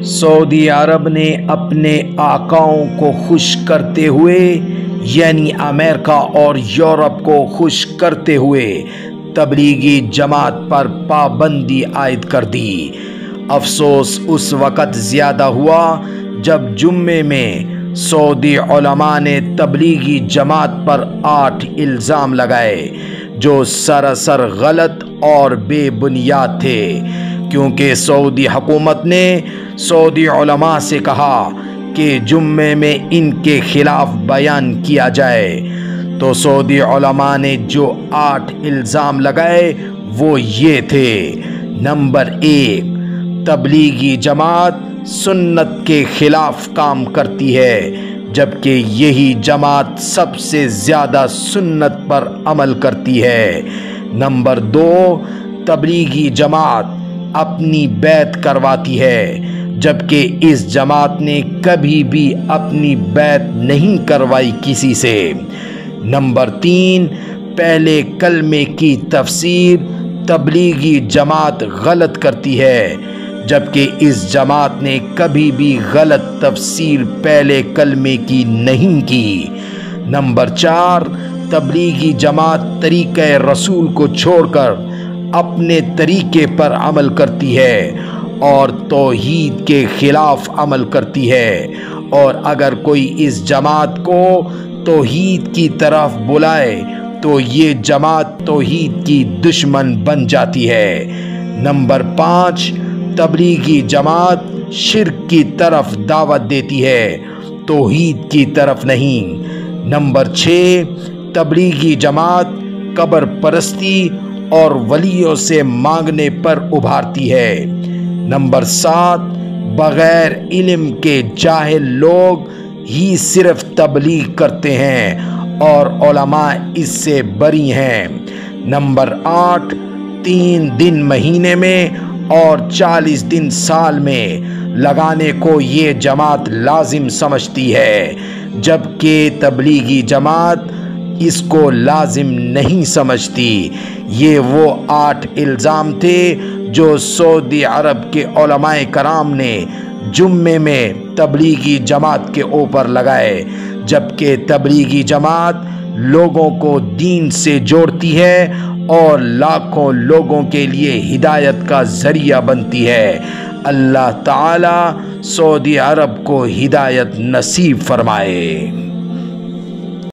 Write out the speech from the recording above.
سعودی عرب نے اپنے آقاؤں کو خوش کرتے ہوئے یعنی امریکہ اور یورپ کو خوش کرتے ہوئے تبلیغی جماعت پر پابندی عائد کر دی۔ افسوس اس وقت زیادہ ہوا جب جمعے میں سعودی علماء نے تبلیغی جماعت پر 8 الزام لگائے جو سراسر غلط اور بے بنیاد تھے، کیونکہ سعودی حکومت نے سعودی علماء سے کہا کہ جمعے میں ان کے خلاف بیان کیا جائے، تو سعودی علماء نے جو 8 الزام لگائے وہ یہ تھے۔ نمبر 1، تبلیغی جماعت سنت کے خلاف کام کرتی ہے، جبکہ یہی جماعت سب سے زیادہ سنت پر عمل کرتی ہے۔ نمبر 2، تبلیغی جماعت اپنی بیعت کرواتی ہے، جبکہ اس جماعت نے کبھی بھی اپنی بیعت نہیں کروائی کسی سے۔ نمبر 3، پہلے کلمے کی تفسیر تبلیغی جماعت غلط کرتی ہے، جبکہ اس جماعت نے کبھی بھی غلط تفسیر پہلے کلمے کی نہیں کی۔ نمبر 4، تبلیغی جماعت طریقہ رسول کو چھوڑ کر اپنے طریقے پر عمل کرتی ہے اور توحید کے خلاف عمل کرتی ہے، اور اگر کوئی اس جماعت کو توحید کی طرف بلائے تو یہ جماعت توحید کی دشمن بن جاتی ہے۔ نمبر 5، تبلیغی جماعت شرک کی طرف دعوت دیتی ہے، توحید کی طرف نہیں۔ نمبر 6، تبلیغی جماعت قبر پرستی اور ولیوں سے مانگنے پر ابھارتی ہے۔ نمبر 7، بغیر علم کے جاہل لوگ ہی صرف تبلیغ کرتے ہیں اور علماء اس سے بری ہیں۔ نمبر 8، 3 دن مہینے میں اور 40 دن سال میں لگانے کو یہ جماعت لازم سمجھتی ہے، جبکہ تبلیغی جماعت اس کو لازم نہیں سمجھتی۔ یہ وہ 8 الزام تھے جو سعودی عرب کے علماء کرام نے جمعے میں تبلیغی جماعت کے اوپر لگائے، جبکہ تبلیغی جماعت لوگوں کو دین سے جوڑتی ہے اور لاکھوں لوگوں کے لیے ہدایت کا ذریعہ بنتی ہے۔ اللہ تعالی سعودی عرب کو ہدایت نصیب فرمائے۔